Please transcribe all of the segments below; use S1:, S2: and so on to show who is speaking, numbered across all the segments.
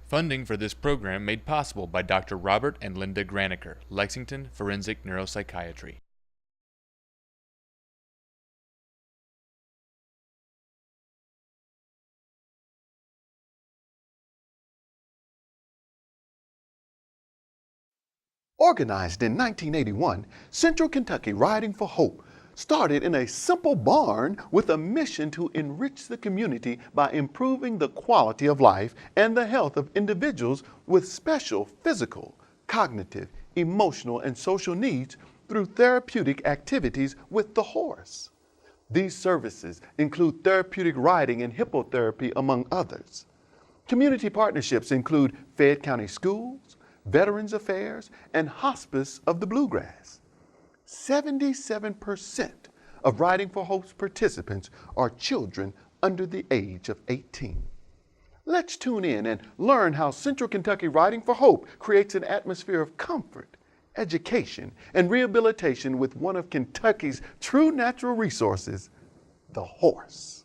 S1: Funding for this program made possible by Dr. Robert and Linda Graniker, Lexington Forensic Neuropsychiatry.
S2: Organized in 1981, Central Kentucky Riding for Hope started in a simple barn with a mission to enrich the community by improving the quality of life and the health of individuals with special physical, cognitive, emotional, and social needs through therapeutic activities with the horse. These services include therapeutic riding and hippotherapy, among others. Community partnerships include Fayette County Schools, Veterans Affairs, and Hospice of the Bluegrass. 77% of Riding for Hope's participants are children under the age of 18. Let's tune in and learn how Central Kentucky Riding for Hope creates an atmosphere of comfort, education, and rehabilitation with one of Kentucky's true natural resources, the horse.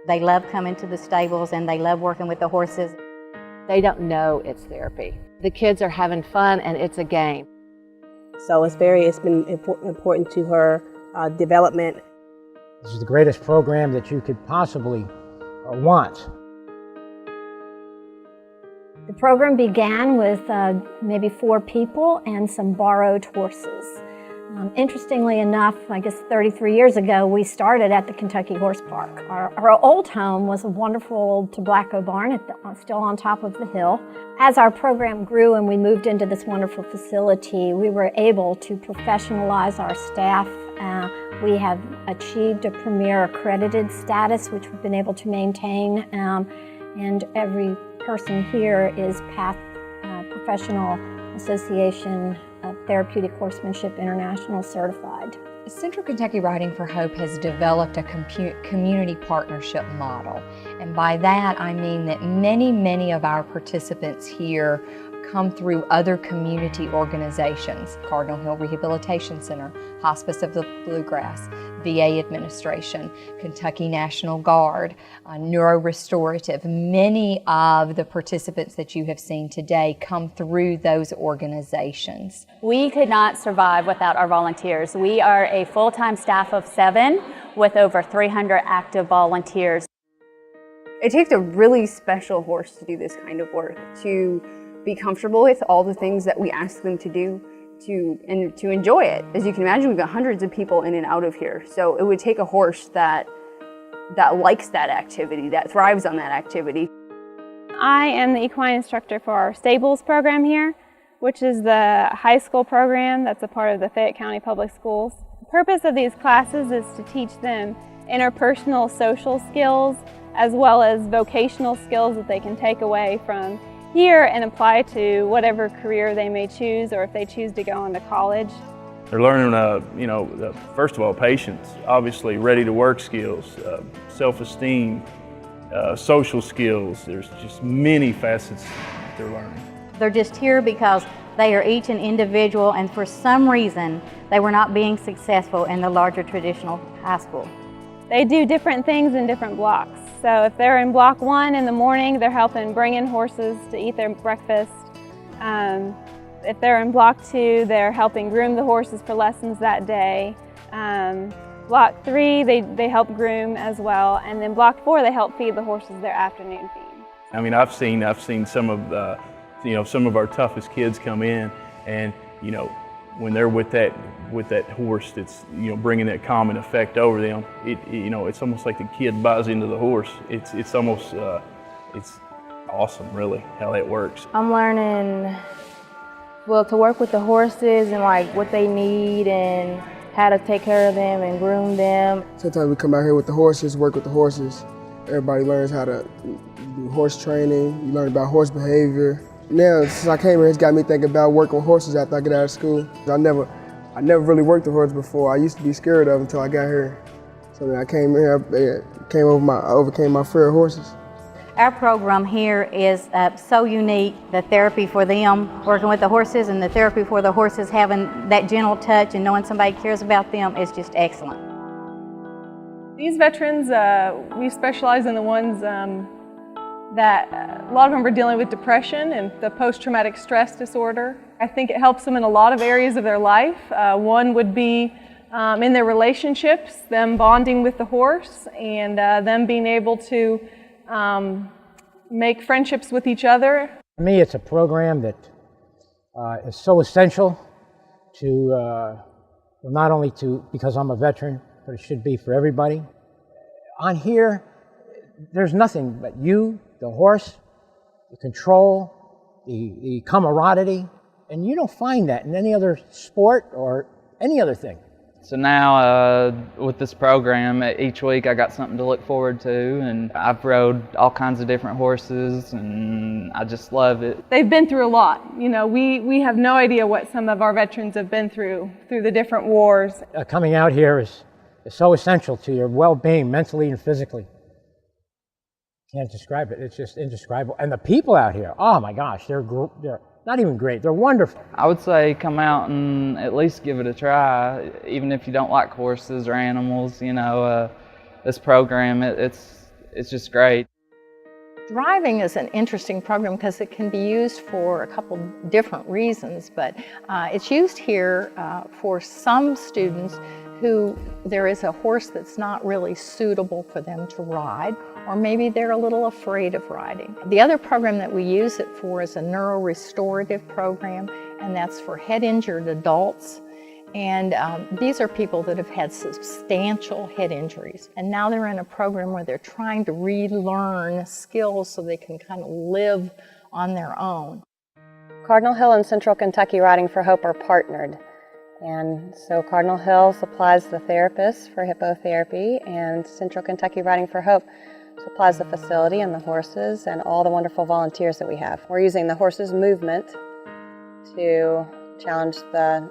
S3: They love coming to the stables and they love working with the horses.
S4: They don't know it's therapy. The kids are having fun and it's a game.
S5: So it's been important to her development.
S6: This is the greatest program that you could possibly want.
S7: The program began with maybe 4 people and some borrowed horses. Interestingly enough, I guess 33 years ago, we started at the Kentucky Horse Park. Our old home was a wonderful old tobacco barn, still on top of the hill. As our program grew and we moved into this wonderful facility, we were able to professionalize our staff. We have achieved a premier accredited status, which we've been able to maintain, and every person here is PATH Professional Association of Therapeutic Horsemanship International certified.
S8: Central Kentucky Riding for Hope has developed a community partnership model. And by that, I mean that many of our participants here come through other community organizations, Cardinal Hill Rehabilitation Center, Hospice of the Bluegrass, VA Administration, Kentucky National Guard, Neuro-Restorative. Many of the participants that you have seen today come through those organizations.
S9: We could not survive without our volunteers. We are a full-time staff of 7 with over 300 active volunteers.
S10: It takes a really special horse to do this kind of work, to be comfortable with all the things that we ask them to do, and to enjoy it. As you can imagine, we've got hundreds of people in and out of here, so it would take a horse that likes that activity, that thrives on that activity.
S11: I am the equine instructor for our stables program here, which is the high school program that's a part of the Fayette County Public Schools. The purpose of these classes is to teach them interpersonal social skills as well as vocational skills that they can take away from here and apply to whatever career they may choose, or if they choose to go on to college.
S12: They're learning, first of all, patience, obviously ready-to-work skills, self-esteem, social skills. There's just many facets they're learning.
S3: They're just here because they are each an individual, and for some reason they were not being successful in the larger traditional high school.
S11: They do different things in different blocks. So if they're in block 1 in the morning, they're helping bring in horses to eat their breakfast. If they're in block 2, they're helping groom the horses for lessons that day. Block 3, they help groom as well. And then block 4, they help feed the horses their afternoon feed.
S12: I mean, I've seen some of some of our toughest kids come in, and when they're with that horse that's bringing that calming effect over them, it's almost like the kid buys into the horse. It's almost it's awesome, really, how that works.
S13: I'm learning to work with the horses and like what they need and how to take care of them and groom them.
S14: Sometimes we come out here with the horses, work with the horses. Everybody learns how to do horse training. You learn about horse behavior. Now, since I came here, it's got me thinking about working with horses after I get out of school. I never really worked with horses before. I used to be scared of them until I got here. So when I came here, I overcame my fear of horses.
S3: Our program here is so unique. The therapy for them, working with the horses, and the therapy for the horses, having that gentle touch and knowing somebody cares about them is just excellent.
S11: These veterans, we specialize in the ones that a lot of them are dealing with depression and the post-traumatic stress disorder. I think it helps them in a lot of areas of their life. One would be in their relationships, them bonding with the horse and them being able to make friendships with each other.
S6: For me, it's a program that is so essential to, not only because I'm a veteran, but it should be for everybody. On here, there's nothing but you, the horse, the control, the camaraderie, and you don't find that in any other sport or any other thing.
S15: So now with this program, each week I got something to look forward to, and I've rode all kinds of different horses, and I just love it.
S11: They've been through a lot. You know, we have no idea what some of our veterans have been through the different wars.
S6: Coming out here is so essential to your well-being, mentally and physically. Can't describe it. It's just indescribable. And the people out here, oh my gosh, they're not even great. They're wonderful.
S15: I would say come out and at least give it a try, even if you don't like horses or animals. You know, this program, it's just great.
S16: Driving is an interesting program because it can be used for a couple different reasons, but it's used here for some students who there is a horse that's not really suitable for them to ride, or maybe they're a little afraid of riding. The other program that we use it for is a neurorestorative program, and that's for head-injured adults. And these are people that have had substantial head injuries, and now they're in a program where they're trying to relearn skills so they can kind of live on their own.
S4: Cardinal Hill and Central Kentucky Riding for Hope are partnered. And so Cardinal Hill supplies the therapists for hippotherapy, and Central Kentucky Riding for Hope supplies the facility and the horses and all the wonderful volunteers that we have. We're using the horses' movement to challenge the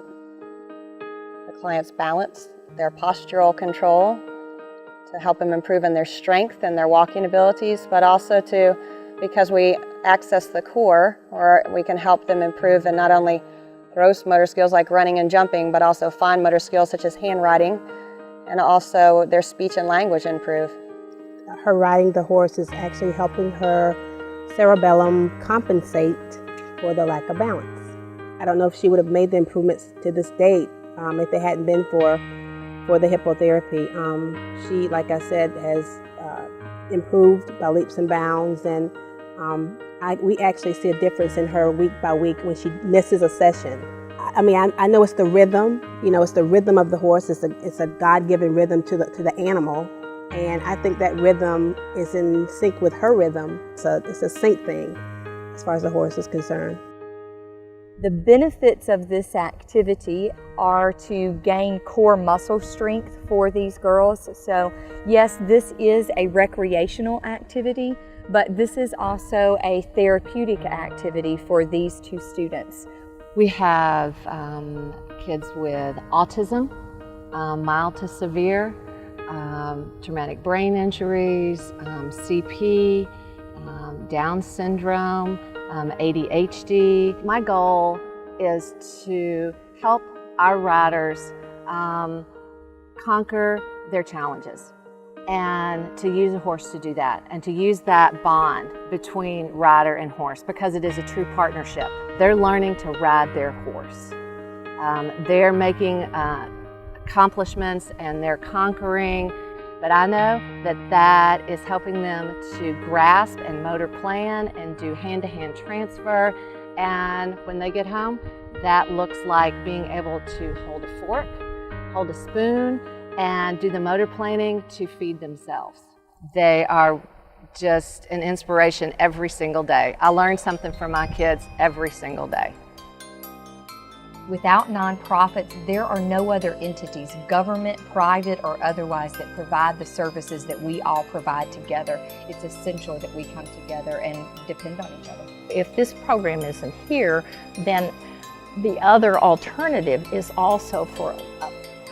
S4: client's balance, their postural control, to help them improve in their strength and their walking abilities, but also because we access the core, or we can help them improve in not only gross motor skills like running and jumping, but also fine motor skills such as handwriting, and also their speech and language improve.
S5: Her riding the horse is actually helping her cerebellum compensate for the lack of balance. I don't know if she would have made the improvements to this date if it hadn't been for the hippotherapy. She, like I said, has improved by leaps and bounds, and we actually see a difference in her week by week when she misses a session. I mean, I know it's the rhythm, you know, it's the rhythm of the horse. It's a God-given rhythm to the animal, and I think that rhythm is in sync with her rhythm. So it's a sync thing as far as the horse is concerned.
S8: The benefits of this activity are to gain core muscle strength for these girls. So yes, this is a recreational activity, but this is also a therapeutic activity for these two students.
S4: We have kids with autism, mild to severe, traumatic brain injuries, CP, Down syndrome, ADHD.
S16: My goal is to help our riders conquer their challenges, and to use a horse to do that, and to use that bond between rider and horse, because it is a true partnership. They're learning to ride their horse. They're making accomplishments and they're conquering, but I know that is helping them to grasp and motor plan and do hand-to-hand transfer, and when they get home, that looks like being able to hold a fork, hold a spoon, and do the motor planning to feed themselves. They are just an inspiration every single day. I learn something from my kids every single day.
S8: Without nonprofits, there are no other entities, government, private, or otherwise, that provide the services that we all provide together. It's essential that we come together and depend on each other.
S16: If this program isn't here, then the other alternative is also for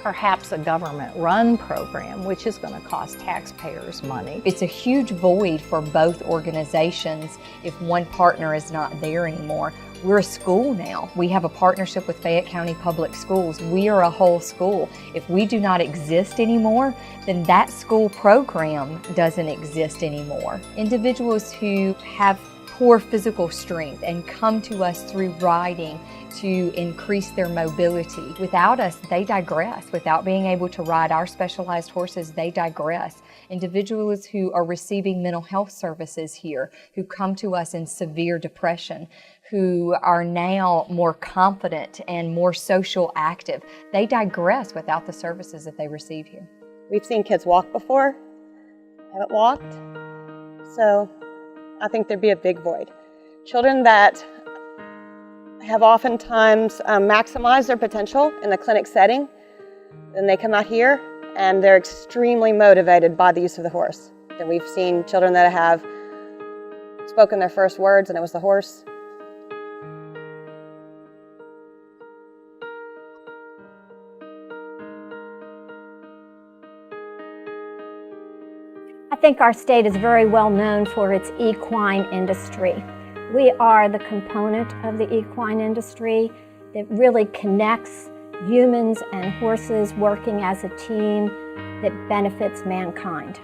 S16: perhaps a government-run program, which is going to cost taxpayers money.
S8: It's a huge void for both organizations if one partner is not there anymore. We're a school now. We have a partnership with Fayette County Public Schools. We are a whole school. If we do not exist anymore, then that school program doesn't exist anymore. Individuals who have poor physical strength and come to us through riding to increase their mobility. Without us, they digress. Without being able to ride our specialized horses, they digress. Individuals who are receiving mental health services here, who come to us in severe depression, who are now more confident and more social active, they digress without the services that they receive here.
S4: We've seen kids walk before, haven't walked, so I think there'd be a big void. Children that have oftentimes maximized their potential in the clinic setting, then they come out here and they're extremely motivated by the use of the horse. And we've seen children that have spoken their first words and it was the horse.
S7: I think our state is very well known for its equine industry. We are the component of the equine industry that really connects humans and horses working as a team that benefits mankind.